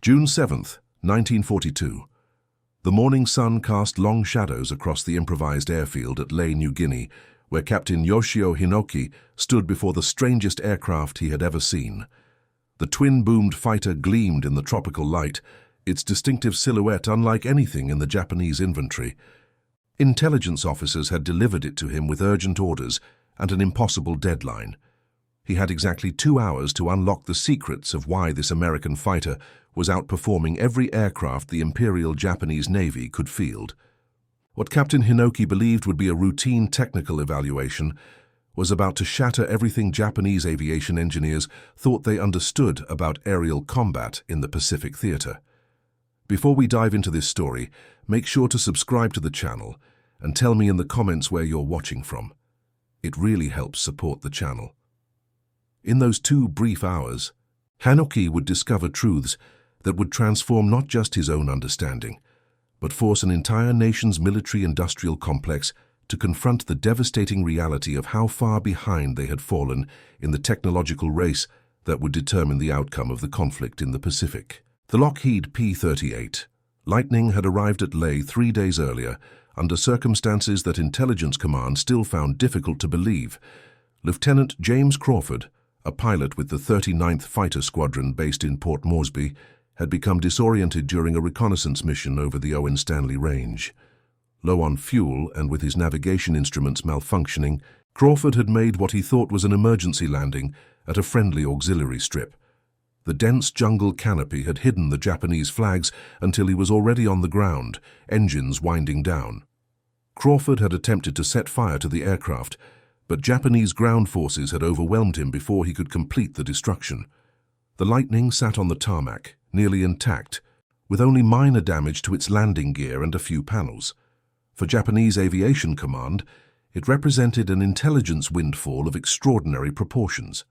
June 7th, 1942. The morning sun cast long shadows across the improvised airfield at Lae, New Guinea, where Captain Yoshio Hinoki stood before the strangest aircraft he had ever seen. The twin-boomed fighter gleamed in the tropical light, its distinctive silhouette unlike anything in the Japanese inventory. Intelligence officers had delivered it to him with urgent orders and an impossible deadline. He had exactly 2 hours to unlock the secrets of why this American fighter was outperforming every aircraft the Imperial Japanese Navy could field. What Captain Hinoki believed would be a routine technical evaluation was about to shatter everything Japanese aviation engineers thought they understood about aerial combat in the Pacific theater. Before we dive into this story, make sure to subscribe to the channel and tell me in the comments where you're watching from. It really helps support the channel. In those 2 brief hours, Hinoki would discover truths that would transform not just his own understanding, but force an entire nation's military-industrial complex to confront the devastating reality of how far behind they had fallen in the technological race that would determine the outcome of the conflict in the Pacific. The Lockheed P-38 Lightning had arrived at Lae 3 days earlier, under circumstances that Intelligence Command still found difficult to believe. Lieutenant James Crawford, a pilot with the 39th Fighter Squadron based in Port Moresby, had become disoriented during a reconnaissance mission over the Owen Stanley Range. Low on fuel and with his navigation instruments malfunctioning, Crawford had made what he thought was an emergency landing at a friendly auxiliary strip. The dense jungle canopy had hidden the Japanese flags until he was already on the ground, engines winding down. Crawford had attempted to set fire to the aircraft, but Japanese ground forces had overwhelmed him before he could complete the destruction. The Lightning sat on the tarmac, nearly intact, with only minor damage to its landing gear and a few panels. For Japanese Aviation Command, it represented an intelligence windfall of extraordinary proportions.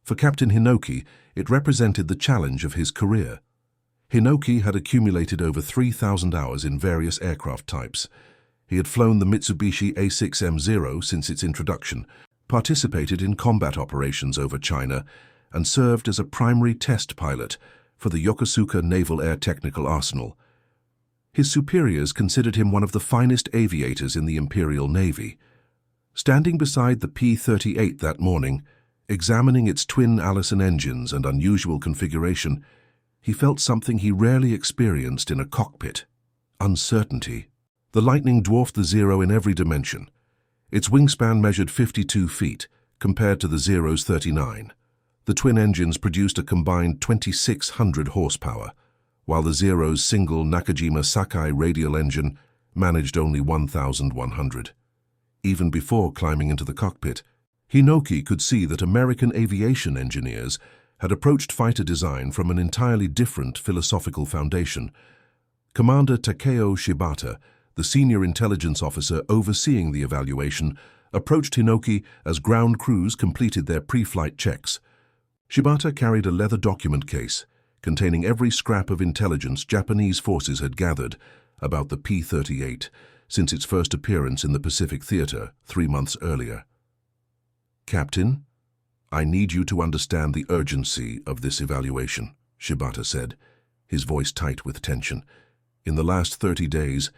For Captain Hinoki, it represented the challenge of his career. Hinoki had accumulated over 3,000 hours in various aircraft types. He had flown the Mitsubishi A6M0 since its introduction, participated in combat operations over China, and served as a primary test pilot for the Yokosuka Naval Air Technical Arsenal. His superiors considered him one of the finest aviators in the Imperial Navy. Standing beside the P-38 that morning, examining its twin Allison engines and unusual configuration, he felt something he rarely experienced in a cockpit: uncertainty. The Lightning dwarfed the Zero in every dimension. Its wingspan measured 52 feet, compared to the Zero's 39. The twin engines produced a combined 2,600 horsepower, while the Zero's single Nakajima Sakai radial engine managed only 1,100. Even before climbing into the cockpit, Hinoki could see that American aviation engineers had approached fighter design from an entirely different philosophical foundation. Commander Takeo Shibata, the senior intelligence officer overseeing the evaluation, approached Hinoki as ground crews completed their pre-flight checks. Shibata carried a leather document case containing every scrap of intelligence Japanese forces had gathered about the P-38 since its first appearance in the Pacific Theater 3 months earlier. "Captain, I need you to understand the urgency of this evaluation," Shibata said, his voice tight with tension. "In the last 30 days,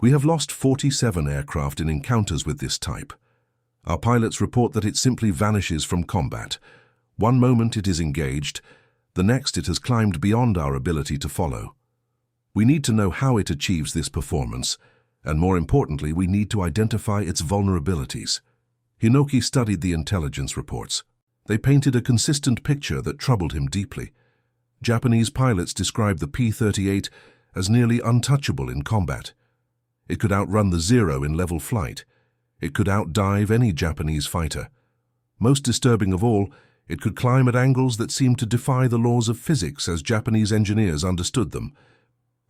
we have lost 47 aircraft in encounters with this type. Our pilots report that it simply vanishes from combat. One moment it is engaged, the next it has climbed beyond our ability to follow. We need to know how it achieves this performance, and more importantly, we need to identify its vulnerabilities." Hinoki studied the intelligence reports. They painted a consistent picture that troubled him deeply. Japanese pilots described the P-38 as nearly untouchable in combat. It could outrun the Zero in level flight. It could outdive any Japanese fighter. Most disturbing of all, it could climb at angles that seemed to defy the laws of physics as Japanese engineers understood them.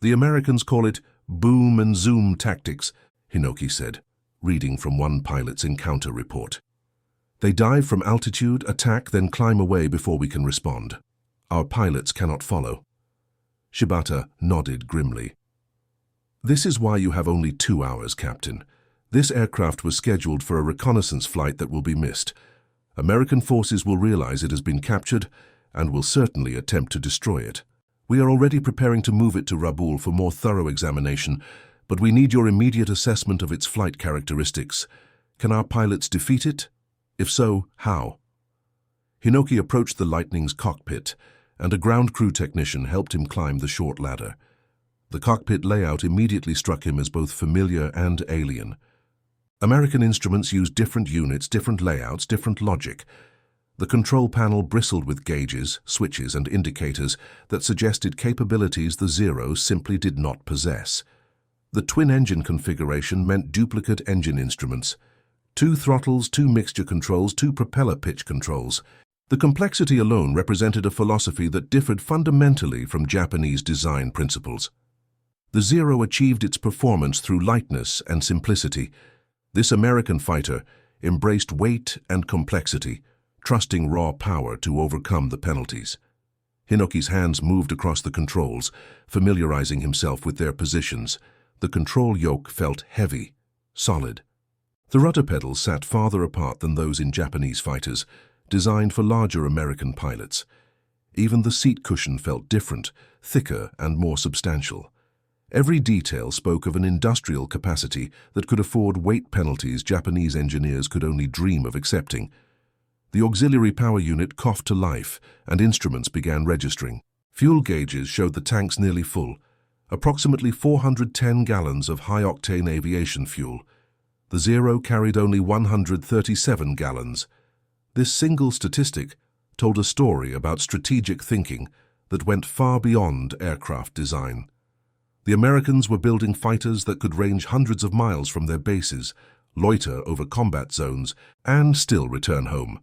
"The Americans call it boom and zoom tactics," Hinoki said, reading from one pilot's encounter report. "They dive from altitude, attack, then climb away before we can respond. Our pilots cannot follow." Shibata nodded grimly. "This is why you have only 2 hours, Captain. This aircraft was scheduled for a reconnaissance flight that will be missed. American forces will realize it has been captured and will certainly attempt to destroy it. We are already preparing to move it to Rabaul for more thorough examination, but we need your immediate assessment of its flight characteristics. Can our pilots defeat it? If so, how? Hinoki approached the Lightning's cockpit, and a ground crew technician helped him climb the short ladder. The cockpit layout immediately struck him as both familiar and alien. American instruments used different units, different layouts, different logic. The control panel bristled with gauges, switches, and indicators that suggested capabilities the Zeros simply did not possess. The twin-engine configuration meant duplicate engine instruments. 2 throttles, 2 mixture controls, 2 propeller pitch controls. The complexity alone represented a philosophy that differed fundamentally from Japanese design principles. The Zero achieved its performance through lightness and simplicity. This American fighter embraced weight and complexity, trusting raw power to overcome the penalties. Hinoki's hands moved across the controls, familiarizing himself with their positions. The control yoke felt heavy, solid. The rudder pedals sat farther apart than those in Japanese fighters, designed for larger American pilots. Even the seat cushion felt different, thicker and more substantial. Every detail spoke of an industrial capacity that could afford weight penalties Japanese engineers could only dream of accepting. The auxiliary power unit coughed to life, and instruments began registering. Fuel gauges showed the tanks nearly full, approximately 410 gallons of high-octane aviation fuel. The Zero carried only 137 gallons. This single statistic told a story about strategic thinking that went far beyond aircraft design. The Americans were building fighters that could range hundreds of miles from their bases, loiter over combat zones, and still return home.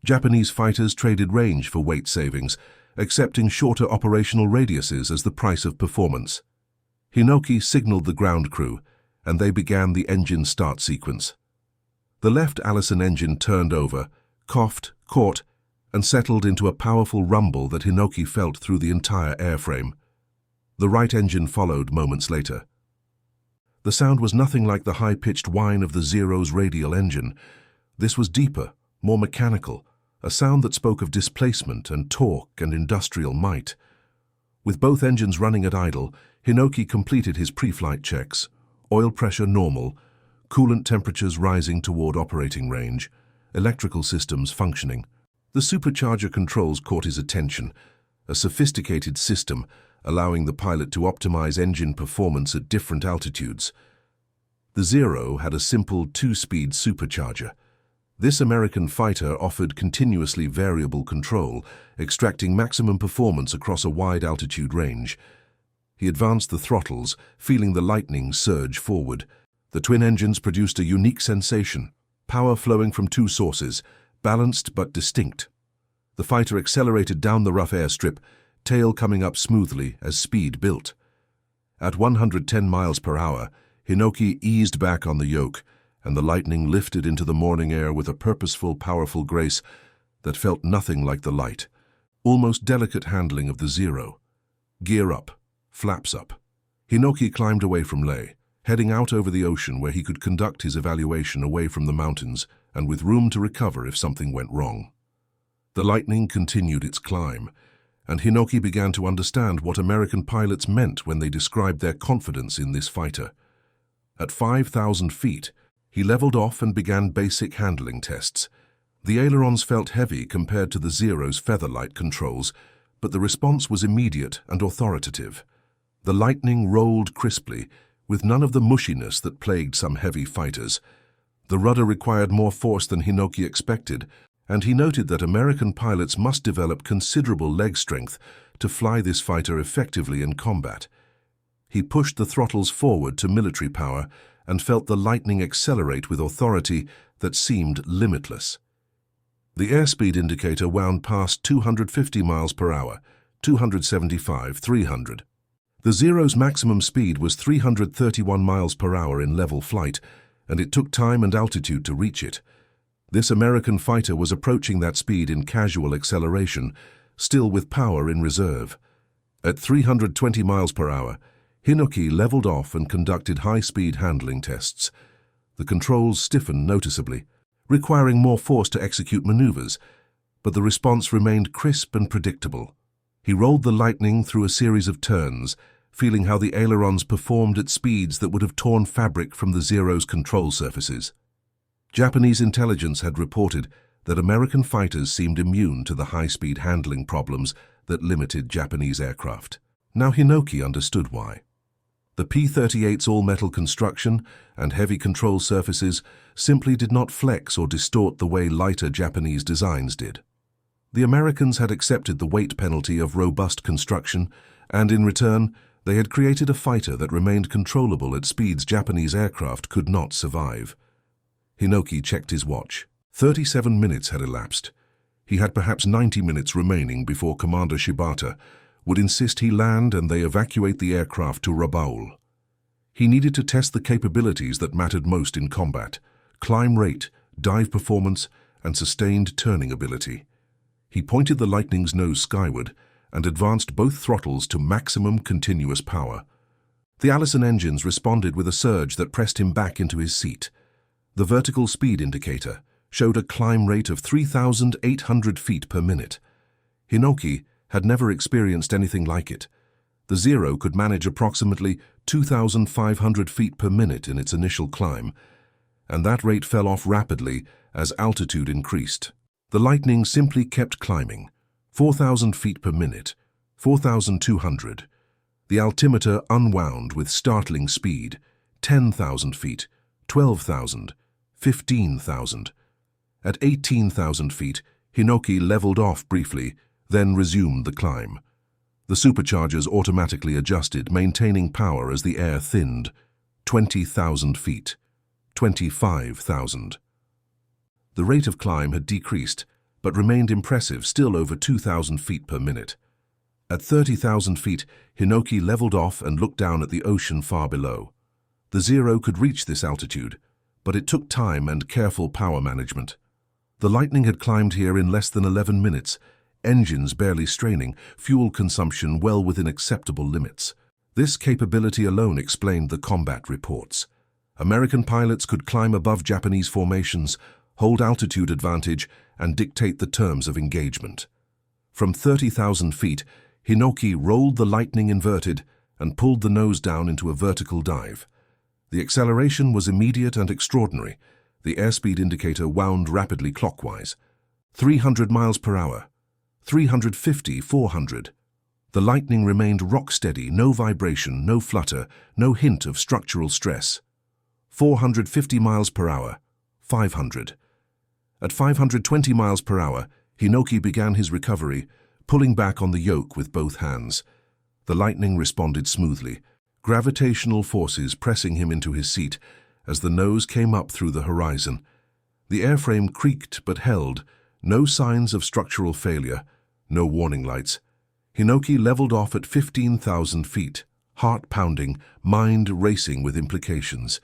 Japanese fighters traded range for weight savings, accepting shorter operational radiuses as the price of performance. Hinoki signaled the ground crew, and they began the engine start sequence. The left Allison engine turned over, coughed, caught, and settled into a powerful rumble that Hinoki felt through the entire airframe. The right engine followed moments later. The sound was nothing like the high-pitched whine of the Zero's radial engine. This was deeper, more mechanical, a sound that spoke of displacement and torque and industrial might. With both engines running at idle, Hinoki completed his pre-flight checks. Oil pressure normal, coolant temperatures rising toward operating range, electrical systems functioning. The supercharger controls caught his attention, a sophisticated system allowing the pilot to optimize engine performance at different altitudes. The Zero had a simple 2-speed supercharger. This American fighter offered continuously variable control, extracting maximum performance across a wide altitude range. He advanced the throttles, feeling the Lightning surge forward. The twin engines produced a unique sensation, power flowing from 2 sources, balanced but distinct. The fighter accelerated down the rough airstrip, tail coming up smoothly as speed built. At 110 miles per hour, Hinoki eased back on the yoke, and the Lightning lifted into the morning air with a purposeful, powerful grace that felt nothing like the light, almost delicate handling of the Zero. Gear up, flaps up. Hinoki climbed away from Leh, heading out over the ocean where he could conduct his evaluation away from the mountains and with room to recover if something went wrong. The Lightning continued its climb, and Hinoki began to understand what American pilots meant when they described their confidence in this fighter. At 5,000 feet, he leveled off and began basic handling tests. The ailerons felt heavy compared to the Zero's featherlight controls, but the response was immediate and authoritative. The Lightning rolled crisply, with none of the mushiness that plagued some heavy fighters. The rudder required more force than Hinoki expected, and he noted that American pilots must develop considerable leg strength to fly this fighter effectively in combat. He pushed the throttles forward to military power and felt the Lightning accelerate with authority that seemed limitless. The airspeed indicator wound past 250 miles per hour, 275, 300. The Zero's maximum speed was 331 miles per hour in level flight, and it took time and altitude to reach it. This American fighter was approaching that speed in casual acceleration, still with power in reserve. At 320 miles per hour, Hinoki leveled off and conducted high-speed handling tests. The controls stiffened noticeably, requiring more force to execute maneuvers, but the response remained crisp and predictable. He rolled the Lightning through a series of turns, feeling how the ailerons performed at speeds that would have torn fabric from the Zero's control surfaces. Japanese intelligence had reported that American fighters seemed immune to the high-speed handling problems that limited Japanese aircraft. Now Hinoki understood why. The P-38's all-metal construction and heavy control surfaces simply did not flex or distort the way lighter Japanese designs did. The Americans had accepted the weight penalty of robust construction, and in return, they had created a fighter that remained controllable at speeds Japanese aircraft could not survive. Hinoki checked his watch. 37 minutes had elapsed. He had perhaps 90 minutes remaining before Commander Shibata would insist he land and they evacuate the aircraft to Rabaul. He needed to test the capabilities that mattered most in combat: climb rate, dive performance, and sustained turning ability. He pointed the Lightning's nose skyward and advanced both throttles to maximum continuous power. The Allison engines responded with a surge that pressed him back into his seat. The vertical speed indicator showed a climb rate of 3,800 feet per minute. Hinoki had never experienced anything like it. The Zero could manage approximately 2,500 feet per minute in its initial climb, and that rate fell off rapidly as altitude increased. The Lightning simply kept climbing, 4,000 feet per minute, 4,200. The altimeter unwound with startling speed, 10,000 feet, 12,000, 15,000. At 18,000 feet, Hinoki leveled off briefly, then resumed the climb. The superchargers automatically adjusted, maintaining power as the air thinned. 20,000 feet, 25,000. The rate of climb had decreased, but remained impressive, still over 2,000 feet per minute. At 30,000 feet, Hinoki leveled off and looked down at the ocean far below. The Zero could reach this altitude, but it took time and careful power management. The Lightning had climbed here in less than 11 minutes, engines barely straining, fuel consumption well within acceptable limits. This capability alone explained the combat reports. American pilots could climb above Japanese formations, hold altitude advantage, and dictate the terms of engagement. From 30,000 feet, Hinoki rolled the Lightning inverted and pulled the nose down into a vertical dive. The acceleration was immediate and extraordinary. The airspeed indicator wound rapidly clockwise. 300 miles per hour. 350, 400. The Lightning remained rock-steady, no vibration, no flutter, no hint of structural stress. 450 miles per hour. 500. At 520 miles per hour, Hinoki began his recovery, pulling back on the yoke with both hands. The Lightning responded smoothly, gravitational forces pressing him into his seat as the nose came up through the horizon. The airframe creaked but held, no signs of structural failure, no warning lights. Hinoki leveled off at 15,000 feet, heart pounding, mind racing with implications.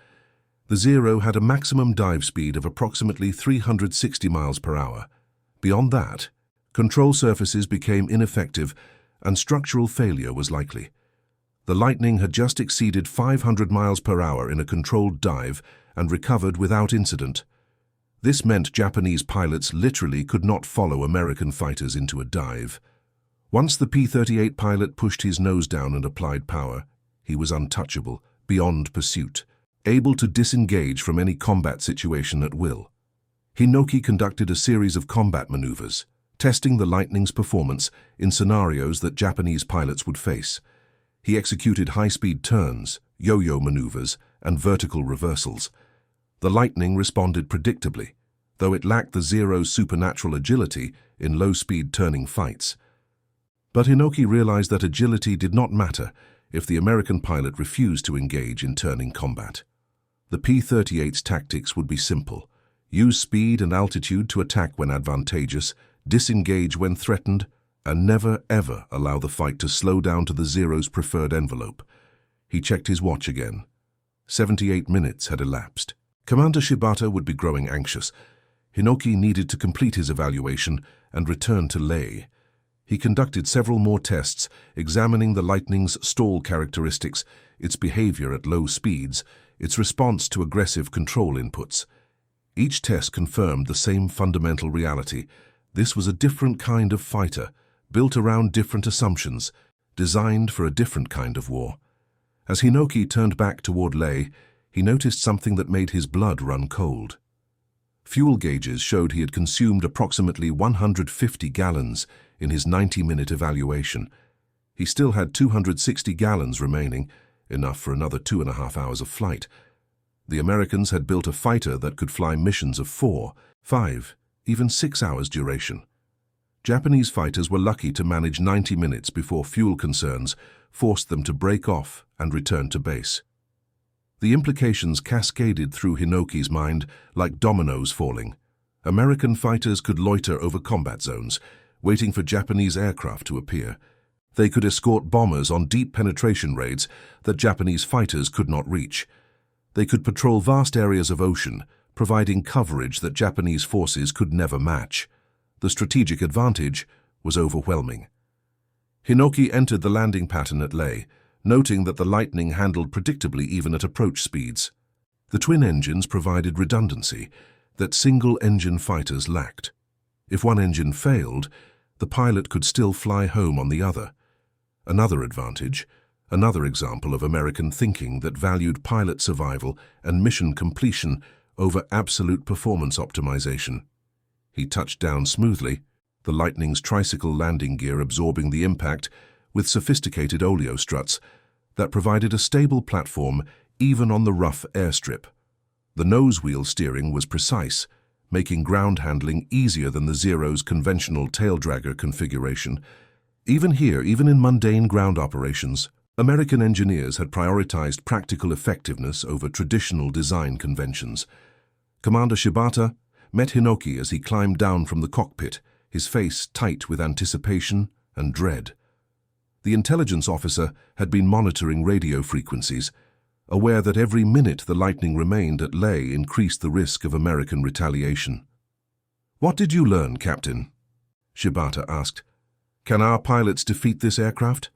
The Zero had a maximum dive speed of approximately 360 miles per hour. Beyond that, control surfaces became ineffective and structural failure was likely. The Lightning had just exceeded 500 miles per hour in a controlled dive and recovered without incident. This meant Japanese pilots literally could not follow American fighters into a dive. Once the P-38 pilot pushed his nose down and applied power, he was untouchable, beyond pursuit, able to disengage from any combat situation at will. Hinoki conducted a series of combat maneuvers, testing the Lightning's performance in scenarios that Japanese pilots would face. He executed high-speed turns, yo-yo maneuvers, and vertical reversals. The Lightning responded predictably, though it lacked the Zero's supernatural agility in low-speed turning fights. But Hinoki realized that agility did not matter if the American pilot refused to engage in turning combat. The P-38's tactics would be simple: use speed and altitude to attack when advantageous, disengage when threatened, and never ever allow the fight to slow down to the Zero's preferred envelope. He checked his watch again. 78 minutes had elapsed. Commander Shibata would be growing anxious. Hinoki needed to complete his evaluation and return to Leh. He conducted several more tests, examining the Lightning's stall characteristics, its behavior at low speeds, its response to aggressive control inputs. Each test confirmed the same fundamental reality. This was a different kind of fighter, built around different assumptions, designed for a different kind of war. As Hinoki turned back toward Leh, he noticed something that made his blood run cold. Fuel gauges showed he had consumed approximately 150 gallons in his 90-minute evaluation. He still had 260 gallons remaining, enough for another 2.5 hours of flight. The Americans had built a fighter that could fly missions of 4, 5, even 6 hours duration. Japanese fighters were lucky to manage 90 minutes before fuel concerns forced them to break off and return to base. The implications cascaded through Hinoki's mind like dominoes falling. American fighters could loiter over combat zones, waiting for Japanese aircraft to appear. They could escort bombers on deep penetration raids that Japanese fighters could not reach. They could patrol vast areas of ocean, providing coverage that Japanese forces could never match. The strategic advantage was overwhelming. Hinoki entered the landing pattern at Leh, noting that the Lightning handled predictably even at approach speeds. The twin engines provided redundancy that single-engine fighters lacked. If one engine failed, the pilot could still fly home on the other. Another advantage, another example of American thinking that valued pilot survival and mission completion over absolute performance optimization. He touched down smoothly, the Lightning's tricycle landing gear absorbing the impact with sophisticated oleo struts that provided a stable platform even on the rough airstrip. The nose wheel steering was precise, making ground handling easier than the Zero's conventional taildragger configuration. Even here, even in mundane ground operations, American engineers had prioritized practical effectiveness over traditional design conventions. Commander Shibata met Hinoki as he climbed down from the cockpit, his face tight with anticipation and dread. The intelligence officer had been monitoring radio frequencies, aware that every minute the Lightning remained at Leh increased the risk of American retaliation. "What did you learn, Captain?" Shibata asked. "Can our pilots defeat this aircraft?"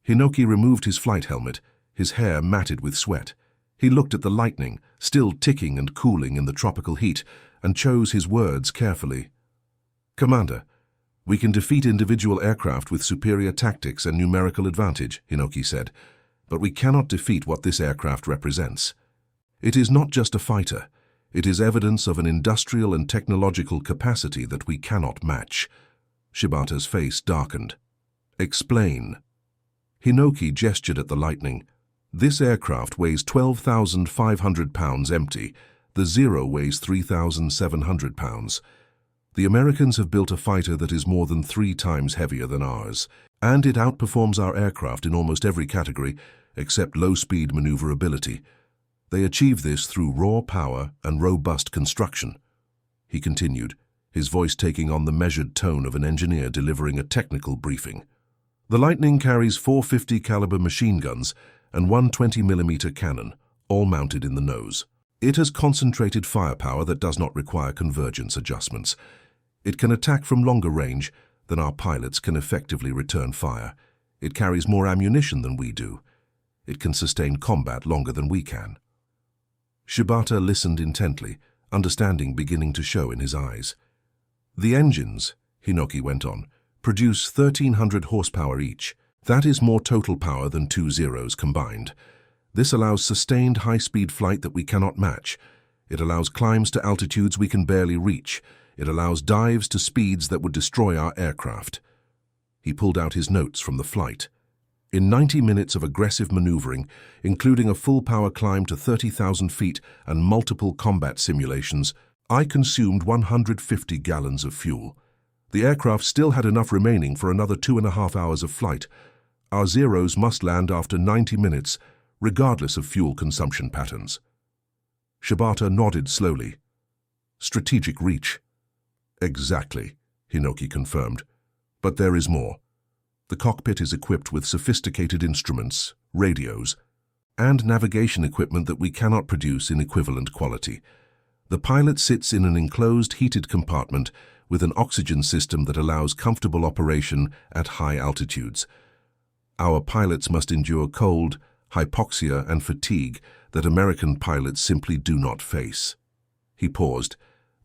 Hinoki removed his flight helmet, his hair matted with sweat. He looked at the Lightning, still ticking and cooling in the tropical heat, and chose his words carefully. "Commander, we can defeat individual aircraft with superior tactics and numerical advantage," Hinoki said, "but we cannot defeat what this aircraft represents. It is not just a fighter. It is evidence of an industrial and technological capacity that we cannot match." Shibata's face darkened. "Explain." Hinoki gestured at the Lightning. "This aircraft weighs 12,500 pounds empty. The Zero weighs 3,700 pounds. The Americans have built a fighter that is more than 3 times heavier than ours, and it outperforms our aircraft in almost every category except low-speed maneuverability. They achieve this through raw power and robust construction." He continued, his voice taking on the measured tone of an engineer delivering a technical briefing. "The Lightning carries 450 caliber machine guns and one 20mm cannon, all mounted in the nose. It has concentrated firepower that does not require convergence adjustments. It can attack from longer range than our pilots can effectively return fire. It carries more ammunition than we do. It can sustain combat longer than we can." Shibata listened intently, understanding beginning to show in his eyes. "The engines," Hinoki went on, "produce 1,300 horsepower each. That is more total power than 2 Zeros combined. This allows sustained high-speed flight that we cannot match. It allows climbs to altitudes we can barely reach. It allows dives to speeds that would destroy our aircraft." He pulled out his notes from the flight. "In 90 minutes of aggressive maneuvering, including a full-power climb to 30,000 feet and multiple combat simulations, I consumed 150 gallons of fuel. The aircraft still had enough remaining for another 2.5 hours of flight. Our Zeros must land after 90 minutes, regardless of fuel consumption patterns." Shibata nodded slowly. "Strategic reach." "Exactly," Hinoki confirmed. "But there is more. The cockpit is equipped with sophisticated instruments, radios, and navigation equipment that we cannot produce in equivalent quality. The pilot sits in an enclosed, heated compartment with an oxygen system that allows comfortable operation at high altitudes. Our pilots must endure cold, hypoxia, and fatigue that American pilots simply do not face." He paused,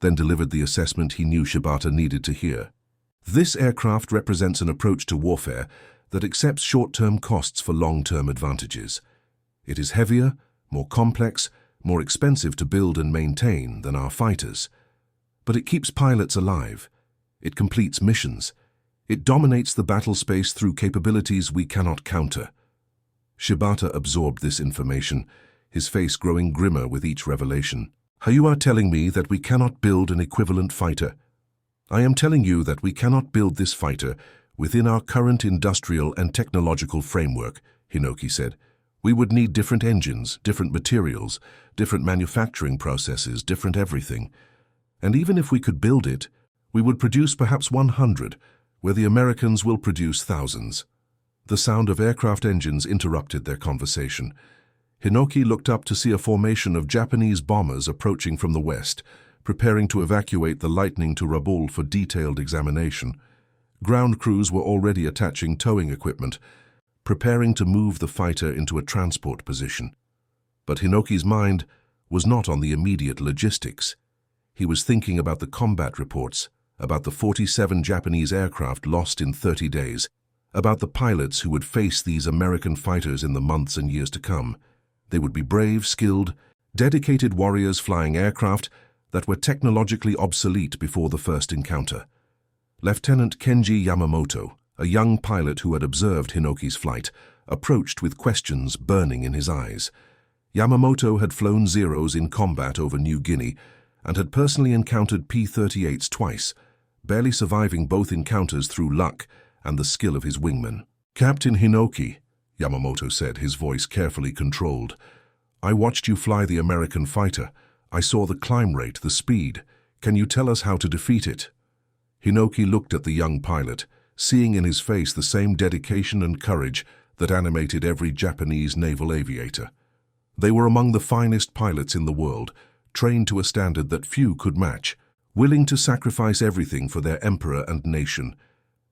then delivered the assessment he knew Shibata needed to hear. This aircraft represents an approach to warfare that accepts short-term costs for long-term advantages. It is heavier, more complex, more expensive to build and maintain than our fighters. But it keeps pilots alive. It completes missions. It dominates the battle space through capabilities we cannot counter. Shibata absorbed this information, his face growing grimmer with each revelation. You are telling me that we cannot build an equivalent fighter. I am telling you that we cannot build this fighter within our current industrial and technological framework, Hinoki said. We would need different engines, different materials, different manufacturing processes, different everything. And even if we could build it, we would produce perhaps 100, where the Americans will produce thousands. The sound of aircraft engines interrupted their conversation. Hinoki looked up to see a formation of Japanese bombers approaching from the west, preparing to evacuate the Lightning to Rabaul for detailed examination. Ground crews were already attaching towing equipment, preparing to move the fighter into a transport position. But Hinoki's mind was not on the immediate logistics. He was thinking about the combat reports, about the 47 Japanese aircraft lost in 30 days, about the pilots who would face these American fighters in the months and years to come. They would be brave, skilled, dedicated warriors flying aircraft that were technologically obsolete before the first encounter. Lieutenant Kenji Yamamoto, a young pilot who had observed Hinoki's flight, approached with questions burning in his eyes. Yamamoto had flown Zeros in combat over New Guinea and had personally encountered P-38s twice, barely surviving both encounters through luck and the skill of his wingman. "Captain Hinoki," Yamamoto said, his voice carefully controlled, "I watched you fly the American fighter. I saw the climb rate, the speed. Can you tell us how to defeat it?" Hinoki looked at the young pilot, seeing in his face the same dedication and courage that animated every Japanese naval aviator. They were among the finest pilots in the world, trained to a standard that few could match, willing to sacrifice everything for their emperor and nation.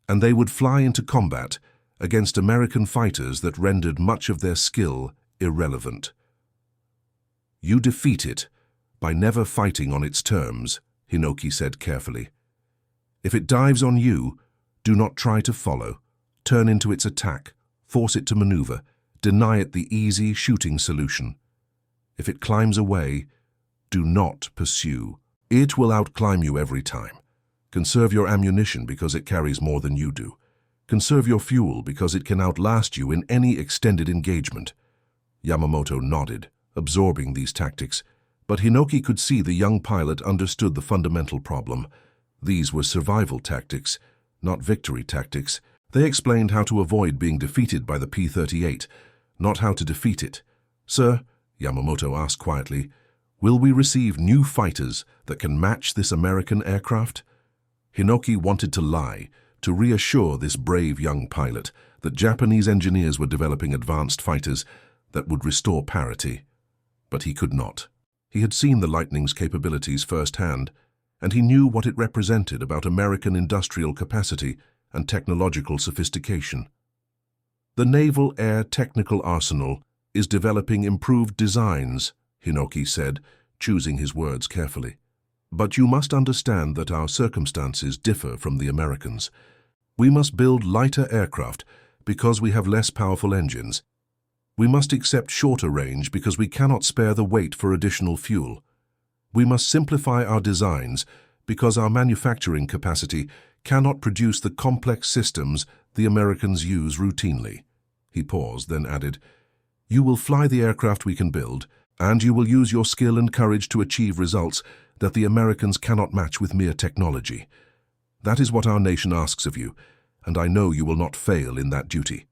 And they would fly into combat against American fighters that rendered much of their skill irrelevant. "You defeat it by never fighting on its terms," Hinoki said carefully. "If it dives on you, do not try to follow. Turn into its attack, force it to maneuver, deny it the easy shooting solution. If it climbs away, do not pursue. It will outclimb you every time. Conserve your ammunition because it carries more than you do. Conserve your fuel because it can outlast you in any extended engagement." Yamamoto nodded, absorbing these tactics, but Hinoki could see the young pilot understood the fundamental problem. These were survival tactics, not victory tactics. They explained how to avoid being defeated by the P-38, not how to defeat it. "Sir," Yamamoto asked quietly, "will we receive new fighters that can match this American aircraft?" Hinoki wanted to lie, to reassure this brave young pilot that Japanese engineers were developing advanced fighters that would restore parity. But he could not. He had seen the Lightning's capabilities firsthand, and he knew what it represented about American industrial capacity and technological sophistication. "The Naval Air Technical Arsenal is developing improved designs," Hinoki said, choosing his words carefully. "But you must understand that our circumstances differ from the Americans. We must build lighter aircraft because we have less powerful engines. We must accept shorter range because we cannot spare the weight for additional fuel. We must simplify our designs because our manufacturing capacity cannot produce the complex systems the Americans use routinely." He paused, then added, "You will fly the aircraft we can build, and you will use your skill and courage to achieve results that the Americans cannot match with mere technology. That is what our nation asks of you, and I know you will not fail in that duty."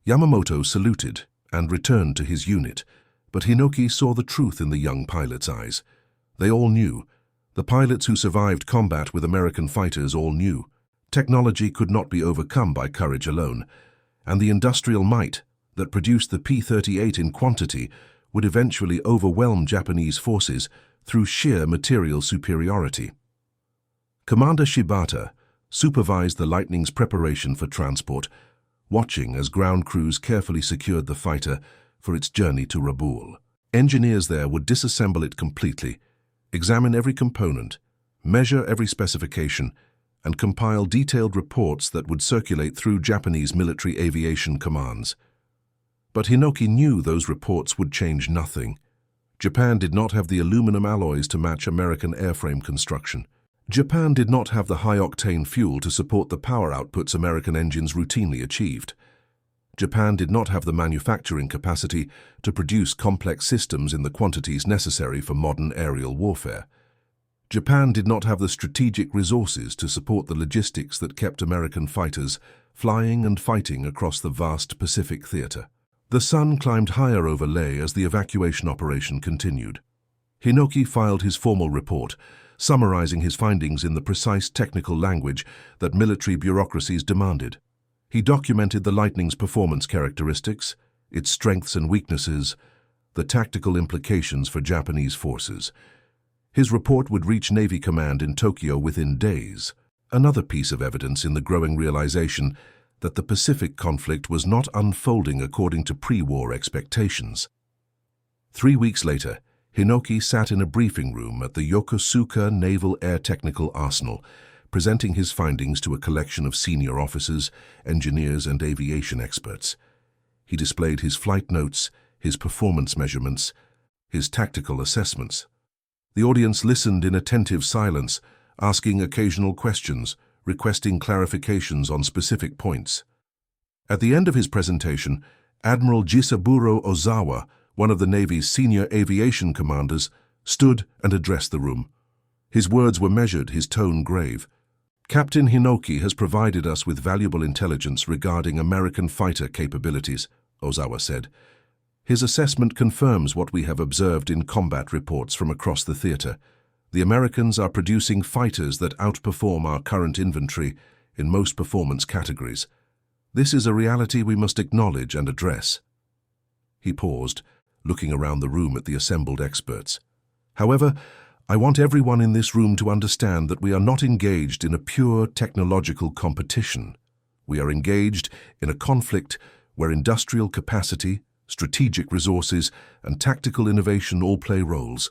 Yamamoto saluted and returned to his unit, but Hinoki saw the truth in the young pilot's eyes. They all knew. The pilots who survived combat with American fighters all knew. Technology could not be overcome by courage alone, and the industrial might that produced the P-38 in quantity would eventually overwhelm Japanese forces through sheer material superiority. Commander Shibata supervised the Lightning's preparation for transport, watching as ground crews carefully secured the fighter for its journey to Rabaul. Engineers there would disassemble it completely, examine every component, measure every specification, and compile detailed reports that would circulate through Japanese military aviation commands. But Hinoki knew those reports would change nothing. Japan did not have the aluminum alloys to match American airframe construction. Japan did not have the high-octane fuel to support the power outputs American engines routinely achieved. Japan did not have the manufacturing capacity to produce complex systems in the quantities necessary for modern aerial warfare. Japan did not have the strategic resources to support the logistics that kept American fighters flying and fighting across the vast Pacific theater. The sun climbed higher over Leh as the evacuation operation continued. Hinoki filed his formal report, summarizing his findings in the precise technical language that military bureaucracies demanded. He documented the Lightning's performance characteristics, its strengths and weaknesses, the tactical implications for Japanese forces. His report would reach Navy Command in Tokyo within days, another piece of evidence in the growing realization that the Pacific conflict was not unfolding according to pre-war expectations. 3 weeks later, Hinoki sat in a briefing room at the Yokosuka Naval Air Technical Arsenal, presenting his findings to a collection of senior officers, engineers, and aviation experts. He displayed his flight notes, his performance measurements, his tactical assessments. The audience listened in attentive silence, asking occasional questions, requesting clarifications on specific points. At the end of his presentation, Admiral Jisaburo Ozawa, one of the Navy's senior aviation commanders, stood and addressed the room. His words were measured, his tone grave. "Captain Hinoki has provided us with valuable intelligence regarding American fighter capabilities," Ozawa said. "His assessment confirms what we have observed in combat reports from across the theater. The Americans are producing fighters that outperform our current inventory in most performance categories. This is a reality we must acknowledge and address." He paused, looking around the room at the assembled experts. "However, I want everyone in this room to understand that we are not engaged in a pure technological competition. We are engaged in a conflict where industrial capacity, strategic resources, and tactical innovation all play roles.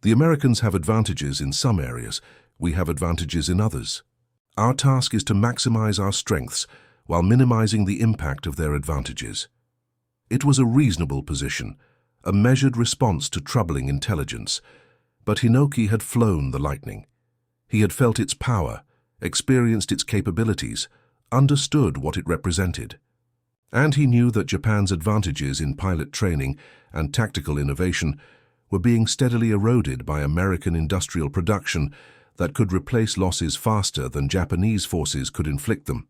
The Americans have advantages in some areas, we have advantages in others. Our task is to maximize our strengths while minimizing the impact of their advantages." It was a reasonable position, a measured response to troubling intelligence, but Hinoki had flown the Lightning. He had felt its power, experienced its capabilities, understood what it represented. And he knew that Japan's advantages in pilot training and tactical innovation were being steadily eroded by American industrial production that could replace losses faster than Japanese forces could inflict them.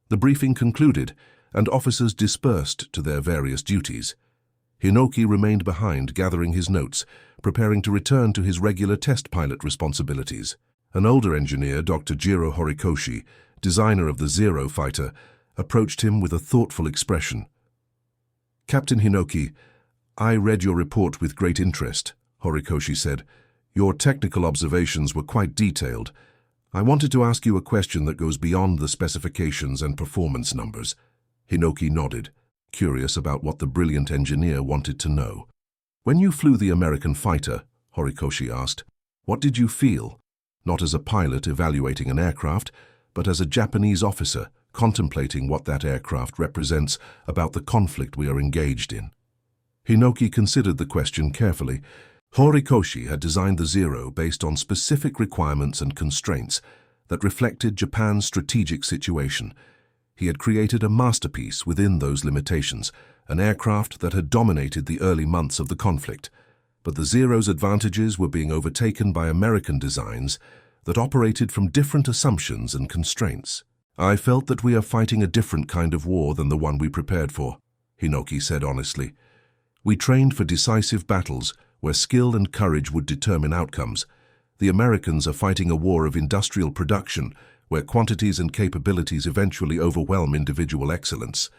The briefing concluded, and officers dispersed to their various duties. Hinoki remained behind, gathering his notes, preparing to return to his regular test pilot responsibilities. An older engineer, Dr. Jiro Horikoshi, designer of the Zero fighter, approached him with a thoughtful expression. "Captain Hinoki, I read your report with great interest," Horikoshi said. "Your technical observations were quite detailed. I wanted to ask you a question that goes beyond the specifications and performance numbers." Hinoki nodded, curious about what the brilliant engineer wanted to know. "When you flew the American fighter," Horikoshi asked, "what did you feel? Not as a pilot evaluating an aircraft, but as a Japanese officer contemplating what that aircraft represents about the conflict we are engaged in." Hinoki considered the question carefully. Horikoshi had designed the Zero based on specific requirements and constraints that reflected Japan's strategic situation. He had created a masterpiece within those limitations, an aircraft that had dominated the early months of the conflict. But the Zero's advantages were being overtaken by American designs that operated from different assumptions and constraints. "I felt that we are fighting a different kind of war than the one we prepared for," Hinoki said honestly. "We trained for decisive battles where skill and courage would determine outcomes. The Americans are fighting a war of industrial production where quantities and capabilities eventually overwhelm individual excellence."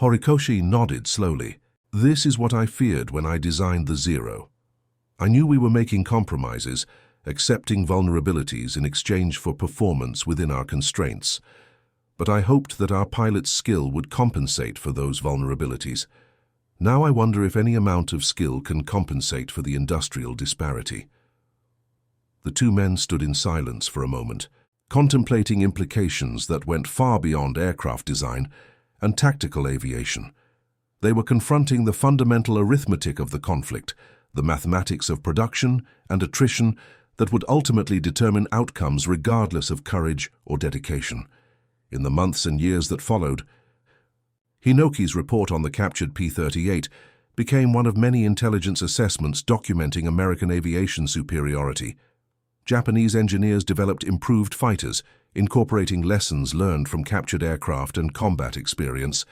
Horikoshi nodded slowly. "This is what I feared when I designed the Zero. I knew we were making compromises, accepting vulnerabilities in exchange for performance within our constraints. But I hoped that our pilots' skill would compensate for those vulnerabilities. Now I wonder if any amount of skill can compensate for the industrial disparity." The two men stood in silence for a moment. contemplating implications that went far beyond aircraft design and tactical aviation. They were confronting the fundamental arithmetic of the conflict, the mathematics of production and attrition that would ultimately determine outcomes regardless of courage or dedication. In the months and years that followed, Hinoki's report on the captured P-38 became one of many intelligence assessments documenting American aviation superiority. Japanese engineers developed improved fighters, incorporating lessons learned from captured aircraft and combat experience.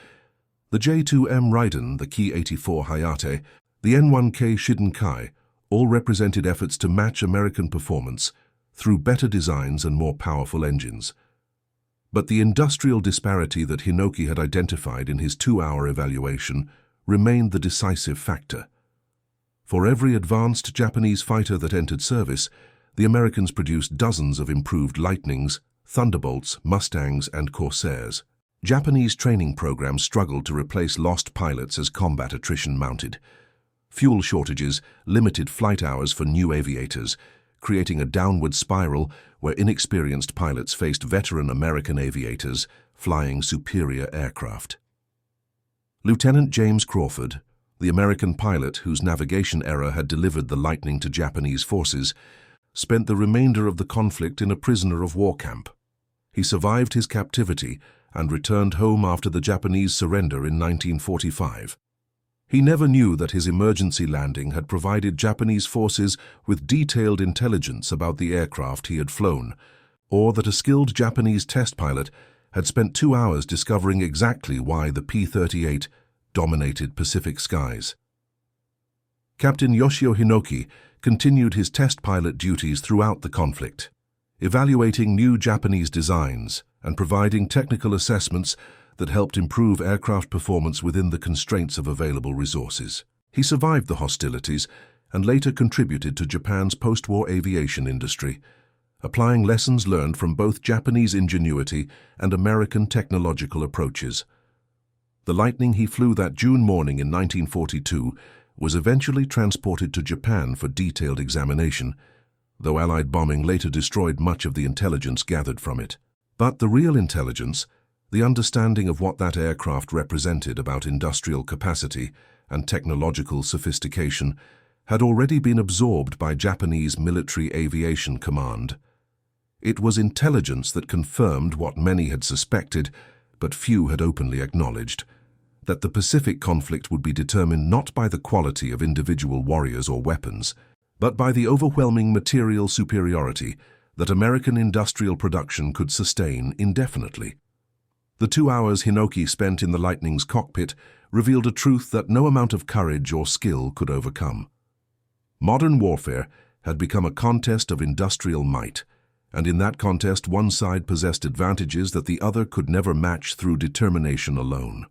The J-2M Raiden, the Ki-84 Hayate, the N-1K Shidenkai all represented efforts to match American performance through better designs and more powerful engines. But the industrial disparity that Hinoki had identified in his 2-hour evaluation remained the decisive factor. For every advanced Japanese fighter that entered service, the Americans produced dozens of improved Lightnings, Thunderbolts, Mustangs, and Corsairs. Japanese training programs struggled to replace lost pilots as combat attrition mounted. Fuel shortages limited flight hours for new aviators, creating a downward spiral where inexperienced pilots faced veteran American aviators flying superior aircraft. Lieutenant James Crawford, the American pilot whose navigation error had delivered the Lightning to Japanese forces, spent the remainder of the conflict in a prisoner of war camp. He survived his captivity and returned home after the Japanese surrender in 1945. He never knew that his emergency landing had provided Japanese forces with detailed intelligence about the aircraft he had flown, or that a skilled Japanese test pilot had spent 2 hours discovering exactly why the P-38 dominated Pacific skies. Captain Yoshio Hinoki continued his test pilot duties throughout the conflict, evaluating new Japanese designs and providing technical assessments that helped improve aircraft performance within the constraints of available resources. He survived the hostilities and later contributed to Japan's post-war aviation industry, applying lessons learned from both Japanese ingenuity and American technological approaches. The Lightning he flew that June morning in 1942 was eventually transported to Japan for detailed examination, though Allied bombing later destroyed much of the intelligence gathered from it. But the real intelligence, the understanding of what that aircraft represented about industrial capacity and technological sophistication, had already been absorbed by Japanese Military Aviation Command. It was intelligence that confirmed what many had suspected, but few had openly acknowledged, that the Pacific conflict would be determined not by the quality of individual warriors or weapons, but by the overwhelming material superiority that American industrial production could sustain indefinitely. The 2 hours Hinoki spent in the Lightning's cockpit revealed a truth that no amount of courage or skill could overcome. Modern warfare had become a contest of industrial might, and in that contest one side possessed advantages that the other could never match through determination alone.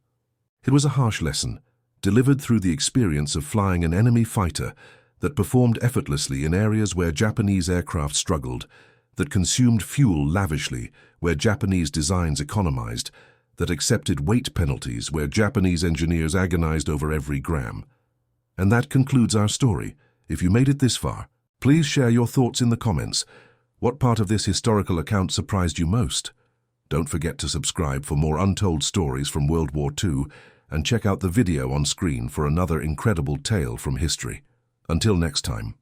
It was a harsh lesson, delivered through the experience of flying an enemy fighter that performed effortlessly in areas where Japanese aircraft struggled, that consumed fuel lavishly where Japanese designs economized, that accepted weight penalties where Japanese engineers agonized over every gram. And that concludes our story. If you made it this far, please share your thoughts in the comments. What part of this historical account surprised you most? Don't forget to subscribe for more untold stories from World War II and check out the video on screen for another incredible tale from history. Until next time.